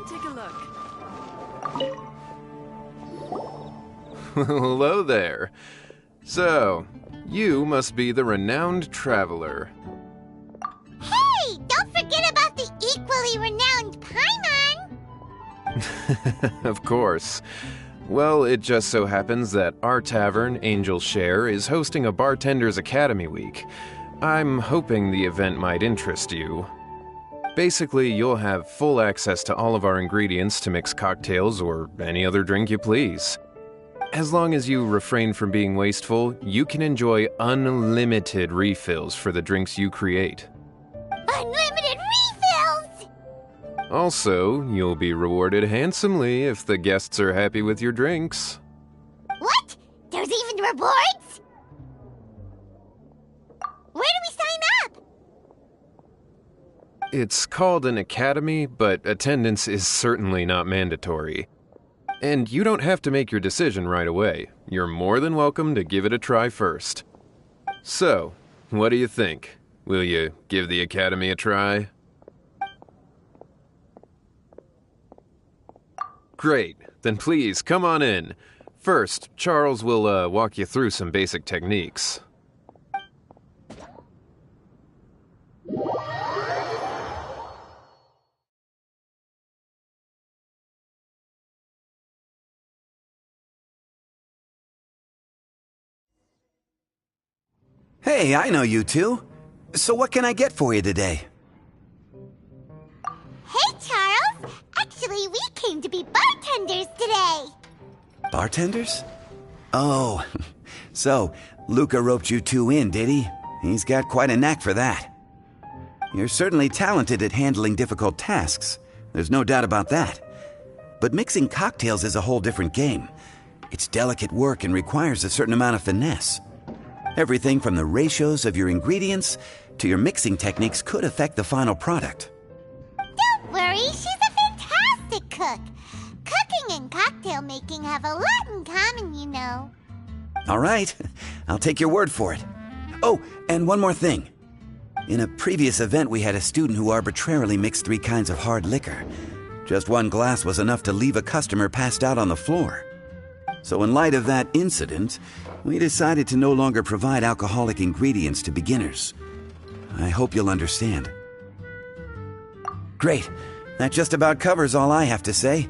take a look. Hello there. So, you must be the renowned traveler. Hey, don't forget about the equally renowned Paimon! Of course. Well, it just so happens that our tavern, Angel Share, is hosting a Bartender's Academy Week. I'm hoping the event might interest you. Basically, you'll have full access to all of our ingredients to mix cocktails or any other drink you please. As long as you refrain from being wasteful, you can enjoy unlimited refills for the drinks you create. Unlimited refills! Also, you'll be rewarded handsomely if the guests are happy with your drinks. What? There's even rewards? Where do we sign up? It's called an academy, but attendance is certainly not mandatory. And you don't have to make your decision right away. You're more than welcome to give it a try first. So, what do you think? Will you give the academy a try? Great. Then please, come on in. First, Charles will walk you through some basic techniques. Hey, I know you two. So what can I get for you today? Hey, Charles! Actually, we came to be bartenders today! Bartenders? Oh, so Luca roped you two in, did he? He's got quite a knack for that. You're certainly talented at handling difficult tasks. There's no doubt about that. But mixing cocktails is a whole different game. It's delicate work and requires a certain amount of finesse. Everything from the ratios of your ingredients to your mixing techniques could affect the final product. Don't worry, she's a fantastic cook. Cooking and cocktail making have a lot in common, you know. All right, I'll take your word for it. Oh, and one more thing. In a previous event, we had a student who arbitrarily mixed 3 kinds of hard liquor. Just one glass was enough to leave a customer passed out on the floor. So in light of that incident, we decided to no longer provide alcoholic ingredients to beginners. I hope you'll understand. Great. That just about covers all I have to say.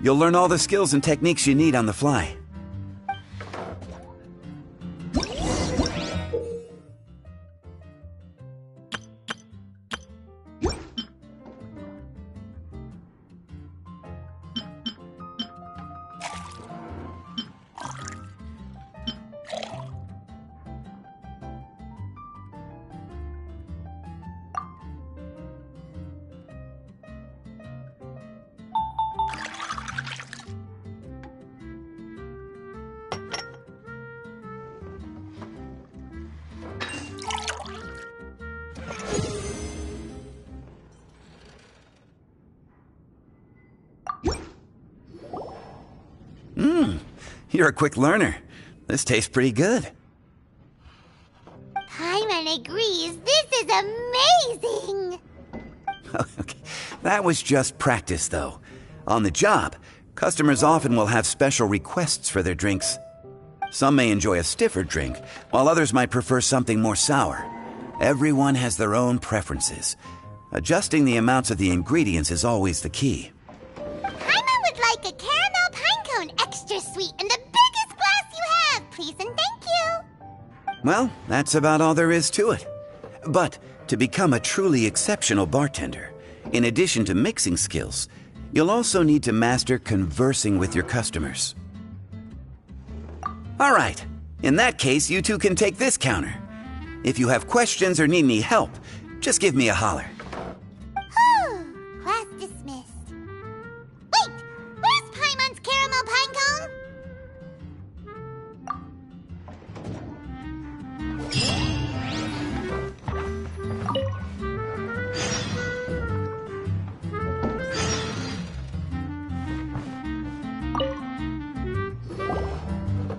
You'll learn all the skills and techniques you need on the fly. You're a quick learner. This tastes pretty good. Paimon agrees. This is amazing! Okay. That was just practice, though. On the job, customers often will have special requests for their drinks. Some may enjoy a stiffer drink, while others might prefer something more sour. Everyone has their own preferences. Adjusting the amounts of the ingredients is always the key. Paimon would like a caramel pine cone extra sweet and the biggest glass you have, please and thank you! Well, that's about all there is to it. But to become a truly exceptional bartender, in addition to mixing skills, you'll also need to master conversing with your customers. All right. In that case, you two can take this counter. If you have questions or need any help, just give me a holler. Whew, class dismissed. Wait, where's Paimon's caramel pine cone?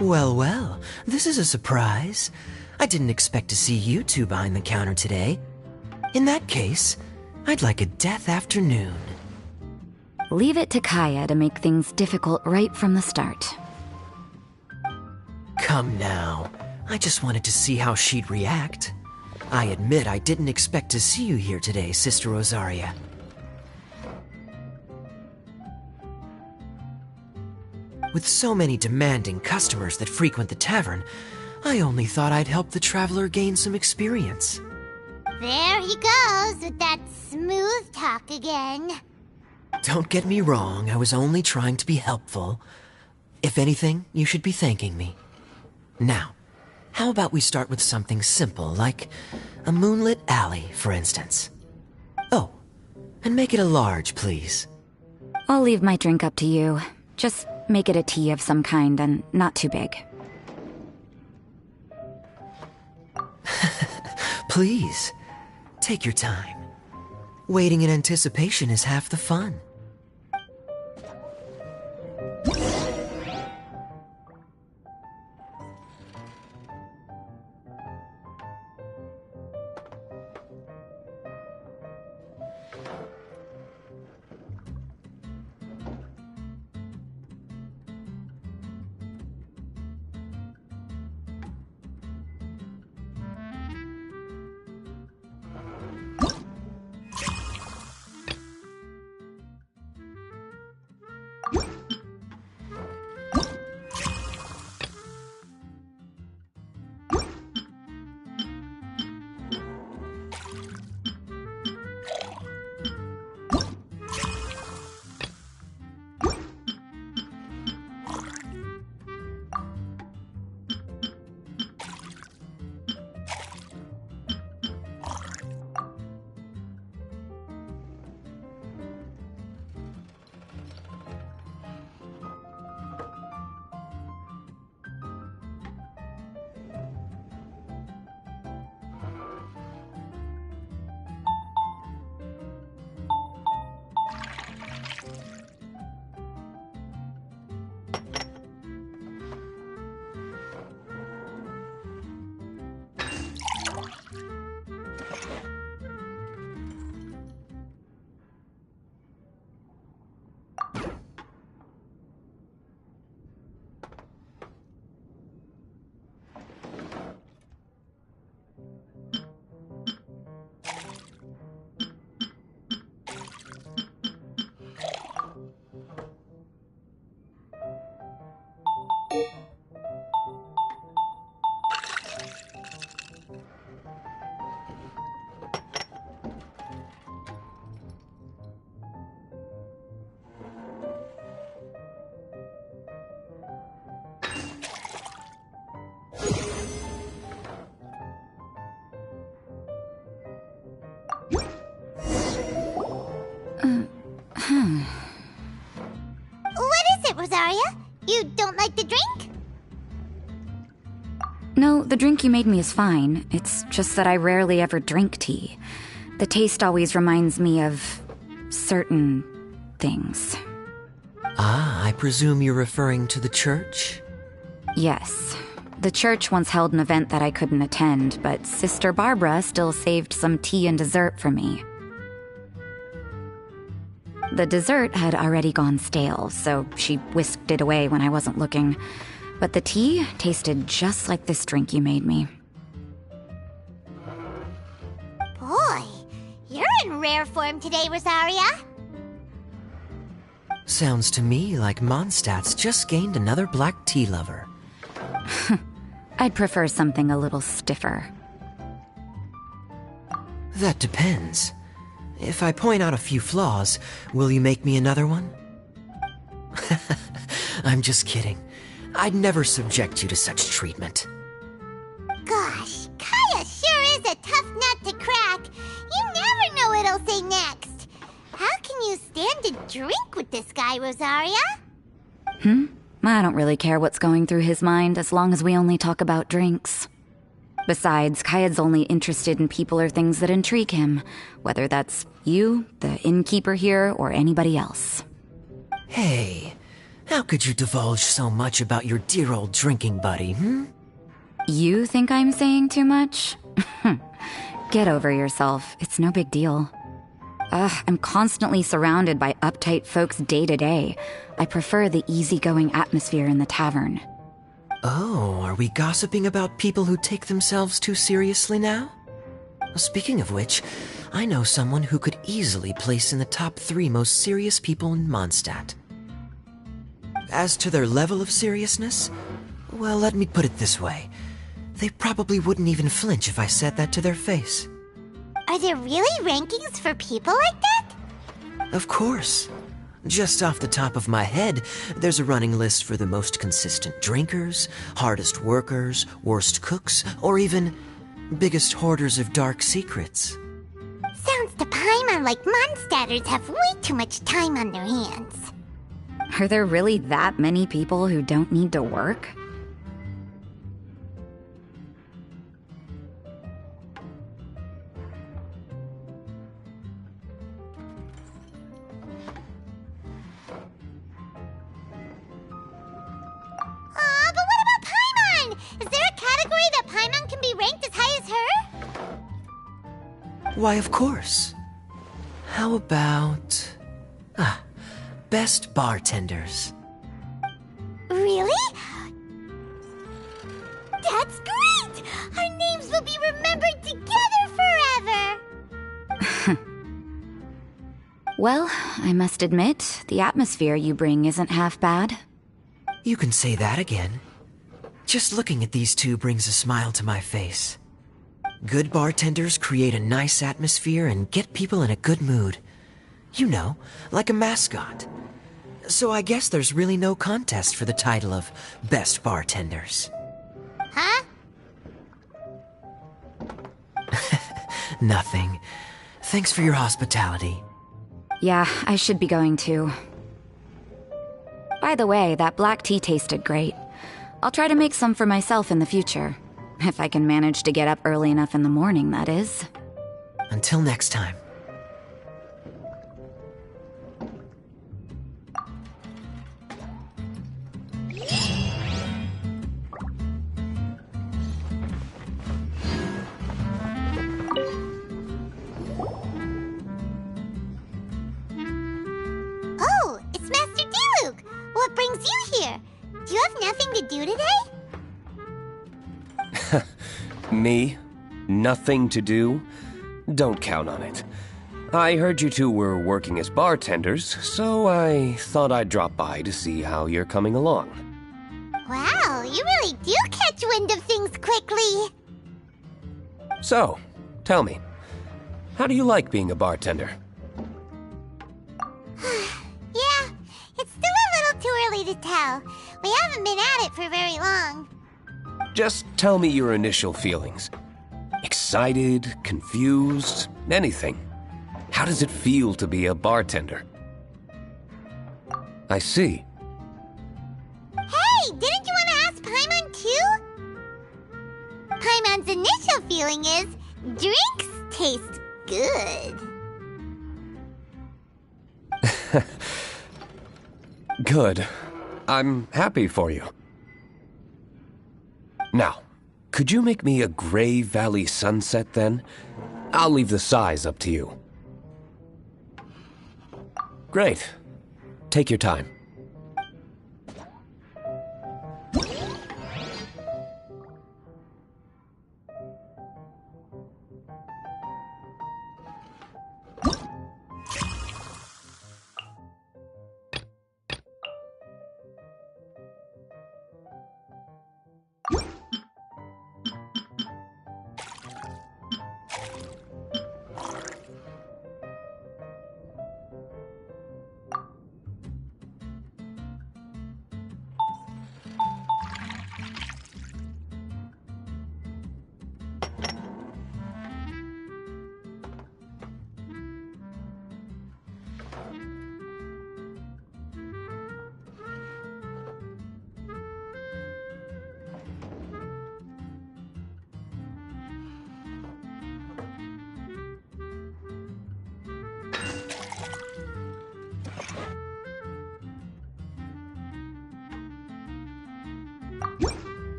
Well, well, this is a surprise. I didn't expect to see you two behind the counter today. In that case, I'd like a death afternoon. Leave it to Kaya to make things difficult right from the start. Come now. I just wanted to see how she'd react. I admit I didn't expect to see you here today, Sister Rosaria. With so many demanding customers that frequent the tavern, I only thought I'd help the traveler gain some experience. There he goes with that smooth talk again. Don't get me wrong, I was only trying to be helpful. If anything, you should be thanking me. Now, how about we start with something simple, like a moonlit alley, for instance? Oh, and make it a large, please. I'll leave my drink up to you. Just make it a tea of some kind and not too big. Please, take your time. Waiting in anticipation is half the fun. What is it, Rosaria? You don't like the drink? No, the drink you made me is fine. It's just that I rarely ever drink tea. The taste always reminds me of certain things. Ah, I presume you're referring to the church? Yes. The church once held an event that I couldn't attend, but Sister Barbara still saved some tea and dessert for me. The dessert had already gone stale, so she whisked it away when I wasn't looking. But the tea tasted just like this drink you made me. Boy, you're in rare form today, Rosaria. Sounds to me like Mondstadt's just gained another black tea lover. I'd prefer something a little stiffer. That depends. If I point out a few flaws, will you make me another one? I'm just kidding. I'd never subject you to such treatment. Gosh, Kaya sure is a tough nut to crack. You never know what he'll say next. How can you stand to drink with this guy, Rosaria? I don't really care what's going through his mind as long as we only talk about drinks. Besides, Kayad's only interested in people or things that intrigue him, whether that's you, the innkeeper here, or anybody else. Hey, how could you divulge so much about your dear old drinking buddy, You think I'm saying too much? Get over yourself. It's no big deal. I'm constantly surrounded by uptight folks day to day. I prefer the easygoing atmosphere in the tavern. Oh, are we gossiping about people who take themselves too seriously now? Speaking of which, I know someone who could easily place in the top 3 most serious people in Mondstadt. As to their level of seriousness, well, let me put it this way. They probably wouldn't even flinch if I said that to their face. Are there really rankings for people like that? Of course. Just off the top of my head, there's a running list for the most consistent drinkers, hardest workers, worst cooks, or even biggest hoarders of dark secrets. Sounds to Paimon like Mondstadters have way too much time on their hands. Are there really that many people who don't need to work? Aw, but what about Paimon? Is there a category that Paimon can be ranked as high as her? Why, of course. How about... best bartenders. Really? That's great! Our names will be remembered together forever! Well, I must admit, the atmosphere you bring isn't half bad. You can say that again. Just looking at these two brings a smile to my face. Good bartenders create a nice atmosphere and get people in a good mood. You know, like a mascot. So I guess there's really no contest for the title of Best Bartenders. Huh? Nothing. Thanks for your hospitality. Yeah, I should be going too. By the way, that black tea tasted great. I'll try to make some for myself in the future. If I can manage to get up early enough in the morning, that is. Until next time. Oh, it's Master Diluc! What brings you here? Do you have nothing to do today? Me? Nothing to do? Don't count on it. I heard you two were working as bartenders, so I thought I'd drop by to see how you're coming along. Wow, you really do catch wind of things quickly. So, tell me, how do you like being a bartender? Yeah, it's still a little too early to tell. We haven't been at it for very long. Just tell me your initial feelings. Excited, confused, anything. How does it feel to be a bartender? I see. Hey, didn't you want to ask Paimon too? Paimon's initial feeling is, drinks taste good. Good. I'm happy for you. Now, could you make me a Gray Valley sunset then? I'll leave the size up to you. Great. Take your time.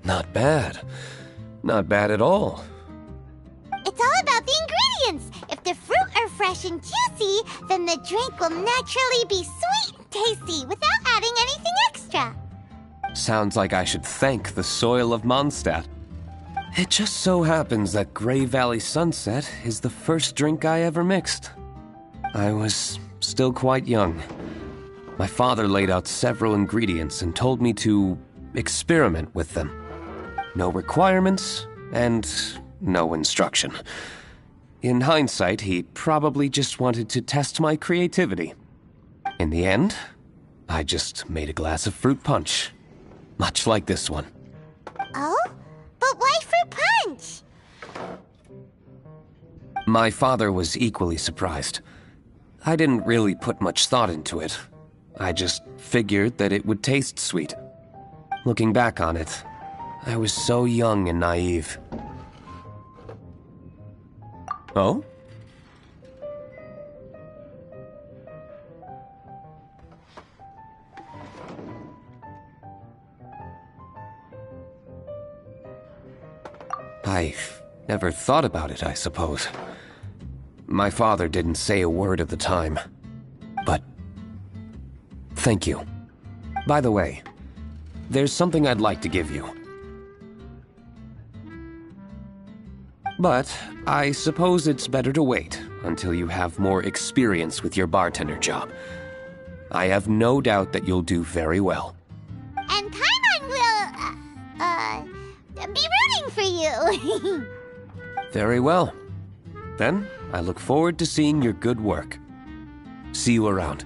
Not bad. Not bad at all. It's all about the ingredients. If the fruit are fresh and juicy, then the drink will naturally be sweet and tasty without adding anything extra. Sounds like I should thank the soil of Mondstadt. It just so happens that Grey Valley Sunset is the first drink I ever mixed. I was still quite young. My father laid out several ingredients and told me to experiment with them. No requirements and no instruction. In hindsight, he probably just wanted to test my creativity. In the end, I just made a glass of fruit punch. Much like this one. Oh? But why fruit punch? My father was equally surprised. I didn't really put much thought into it. I just figured that it would taste sweet. Looking back on it, I was so young and naive. Oh? I never thought about it, I suppose. My father didn't say a word at the time. But thank you. By the way, there's something I'd like to give you. But I suppose it's better to wait until you have more experience with your bartender job. I have no doubt that you'll do very well. And Paimon will, be rooting for you. Very well. Then, I look forward to seeing your good work. See you around.